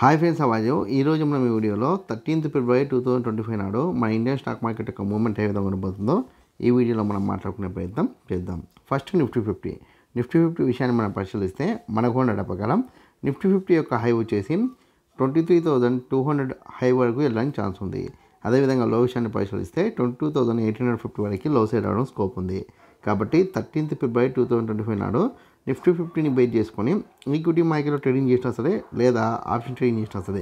Hi friends, అవాజు ఈరోజు మనం ఈ వీడియోలో 13th ఫిబ్రవరి 2025 నాడు మన ఇండియన్ స్టాక్ మార్కెట్ యొక్క మూవ్మెంట్ ఏ విధంగా ఉండబోతుందో ఈ వీడియోలో మనం మాట్లాడుకునే ప్రయత్నం చేద్దాం. ఫస్ట్ నిఫ్టీ 50 విషయాన్ని మనం పరిశీలిస్తే మనకు ఉన్న డేటా ప్రకారం నిఫ్టీ 50 యొక్క హై వచ్చేసి 23,200 హై వరకు వెళ్ళడానికి ఛాన్స్ ఉంది. అదేవిధంగా లో విషయాన్ని పరిశీలిస్తే 22,850 వరకు లో సైడ్ రావడం స్కోప్ ఉంది. కాబట్టి 13th ఫిబ్రవరి 2025 నాడు నిఫ్టీ 50ని బేస్ చేసుకొని ఈక్విటీ మార్కెట్లో ట్రేడింగ్ చేసినా సరే లేదా ఆప్షన్ ట్రేడింగ్ చేసినా సరే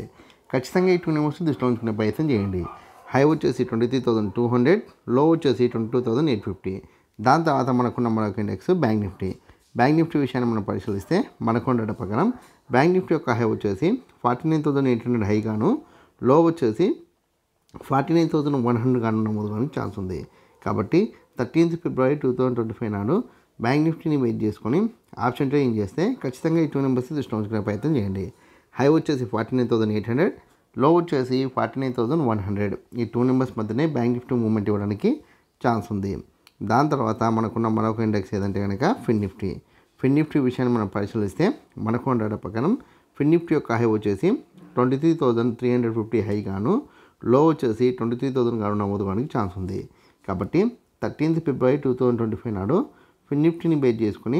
ఖచ్చితంగా ఈ 2 నిమిషాలు దృష్టిలో ఉంచుకునే ప్రయత్నం చేయండి. హై వచ్చేసి 23,200, లో వచ్చేసి 22,850. దాని తర్వాత మనకున్న మరొక ఇండెక్స్ బ్యాంక్ నిఫ్టీ విషయాన్ని మనం పరిశీలిస్తే మనకున్న డేటా ప్రకారం బ్యాంక్ నిఫ్టీ యొక్క హై వచ్చేసి 49,800 హై గాను, లో వచ్చేసి 49,100 గాను నమోదుకోవడానికి ఛాన్స్ ఉంది. కాబట్టి 13th ఫిబ్రవరి 2025 నాడు బ్యాంక్ నిఫ్టీని బేస్ చేసుకొని ఆప్షన్ ట్రేడింగ్ చేస్తే ఖచ్చితంగా ఈ 2 నెంబర్స్ దృష్టిలో ఉంచుకునే ప్రయత్నం చేయండి. హై వచ్చేసి 49,800, లో వచ్చేసి 49,100. ఈ 2 నెంబర్స్ మధ్యనే బ్యాంక్ నిఫ్టీ మూవ్మెంట్ ఇవ్వడానికి ఛాన్స్ ఉంది. దాని తర్వాత మనకున్న మరొక ఇండెక్స్ ఏదంటే కనుక ఫిన్ నిఫ్టీ విషయాన్ని మనం పరిశీలిస్తే మనకున్న డేటా ప్రకారం ఫిన్ నిఫ్టీ యొక్క హై వచ్చేసి 23,350 హై గాను, లో వచ్చేసి 23,000 గాను నమోదుకోవడానికి ఛాన్స్ ఉంది. కాబట్టి 13th ఫిబ్రవరి 2025 నాడు ఫిన్ నిఫ్టీని బేస్ చేసుకుని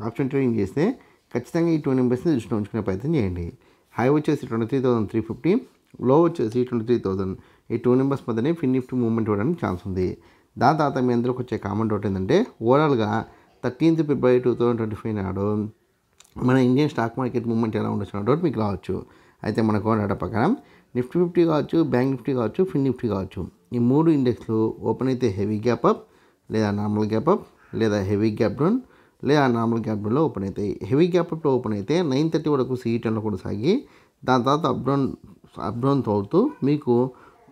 ఆప్షన్ ట్రేడింగ్ చేస్తే ఖచ్చితంగా ఈ 2 నెంబర్స్ని దృష్టిలో ఉంచుకునే ప్రయత్నం చేయండి. హై వచ్చేసి 23,350, లో వచ్చేసి 23,000. ఈ 2 నెంబర్స్ మధ్యనే ఫిన్ నిఫ్టీ మూవ్మెంట్ ఇవ్వడానికి ఛాన్స్ ఉంది. దాని తర్వాత మీ అందరికి వచ్చే కామెంట్ ఒకటి ఏంటంటే ఓవరాల్గా 13th ఫిబ్రవరి 2025 నాడు మన ఇండియన్ స్టాక్ మార్కెట్ మూవ్మెంట్ ఎలా ఉండొచ్చు డౌట్ మీకు రావచ్చు. అయితే మనకు డేటా ప్రకారం నిఫ్టీ 50 కావచ్చు, బ్యాంక్ నిఫ్టీ కావచ్చు, ఫిన్ నిఫ్టీ కావచ్చు, ఈ 3 ఇండెక్స్లు ఓపెన్ అయితే హెవీ గ్యాప్ అప్ లేదా నార్మల్ గ్యాప్ అప్ లేదా హెవీ గ్యాప్ డౌన్ లేదా నార్మల్ గ్యాప్ డౌన్లో ఓపెన్ అవుతాయి. హెవీ గ్యాప్ అప్లో ఓపెన్ అయితే 9:30 వరకు CE10లో కూడా సాగి దాని తర్వాత అప్ డౌన్ అవుతూ మీకు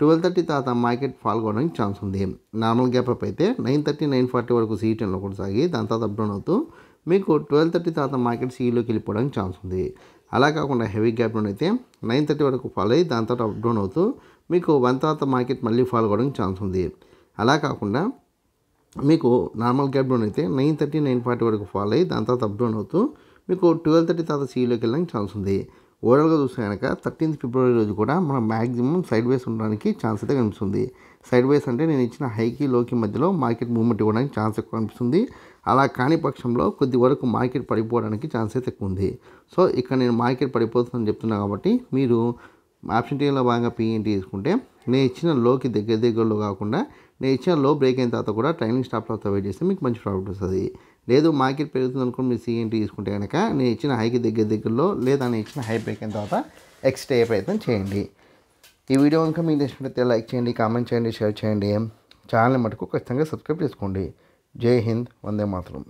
12:30 తర్వాత మార్కెట్ ఫాల్ కావడానికి ఛాన్స్ ఉంది. నార్మల్ గ్యాప్ అప్ అయితే 9:30, 9:40 వరకు CE10లో కూడా సాగి దాని తర్వాత అప్ డౌన్ అవుతూ మీకు 12:30 తర్వాత మార్కెట్ CEలోకి వెళ్ళిపోవడానికి ఛాన్స్ ఉంది. అలా కాకుండా హెవీ గ్యాప్ డౌన్ అయితే 9:30 వరకు ఫాల్ అయ్యి దాని తర్వాత అప్ డౌన్ అవుతూ మీకు 1 తర్వాత మార్కెట్ మళ్ళీ ఫాల్ కావడానికి ఛాన్స్ ఉంది. అలా కాకుండా మీకు నార్మల్ గ్యాప్ డౌన్ అయితే 9:30, 9:40 వరకు ఫాల్ అయ్యి దాని తర్వాత అప్ డౌన్ అవుతూ మీకు 12:30 తర్వాత CEలోకి వెళ్ళడానికి ఛాన్స్ ఉంది. ఓవరాల్గా చూస్తే కనుక 13th ఫిబ్రవరి రోజు కూడా మనం మ్యాక్సిమం సైడ్ వేస్ ఉండడానికి ఛాన్స్ అయితే కనిపిస్తుంది. సైడ్ వేస్ అంటే నేను ఇచ్చిన హైకి లోకి మధ్యలో మార్కెట్ మూవ్మెంట్ ఇవ్వడానికి ఛాన్స్ ఎక్కువ కనిపిస్తుంది. అలా కాని పక్షంలో కొద్ది వరకు మార్కెట్ పడిపోవడానికి ఛాన్స్ అయితే ఎక్కువ ఉంది. సో ఇక్కడ నేను మార్కెట్ పడిపోతుందని చెప్తున్నాను కాబట్టి మీరు ఆప్షన్ ట్రేడింగ్లో భాగంగా PNT తీసుకుంటే నేను ఇచ్చిన లోకి దగ్గరలో కాకుండా నేను ఇచ్చిన లో బ్రేక్ అయిన తర్వాత కూడా ట్రైనింగ్ స్టాప్ లాస్ వెయిట్ చేస్తే మీకు మంచి ప్రాఫిట్ వస్తుంది. లేదు మార్కెట్ పెరుగుతుంది అనుకుని మీరు CNT తీసుకుంటే కనుక నేను ఇచ్చిన హైకి దగ్గరలో లేదా నేను ఇచ్చిన హై బ్రేక్ అయిన తర్వాత ఎక్స్ట్రా అయ్యే ప్రయత్నం చేయండి. ఈ వీడియో కనుక మీకు నచ్చినట్లయితే లైక్ చేయండి, కామెంట్ చేయండి, షేర్ చేయండి. ఛానల్ మటుకు ఖచ్చితంగా సబ్స్క్రైబ్ చేసుకోండి. జై హింద్, వందే మాతరం.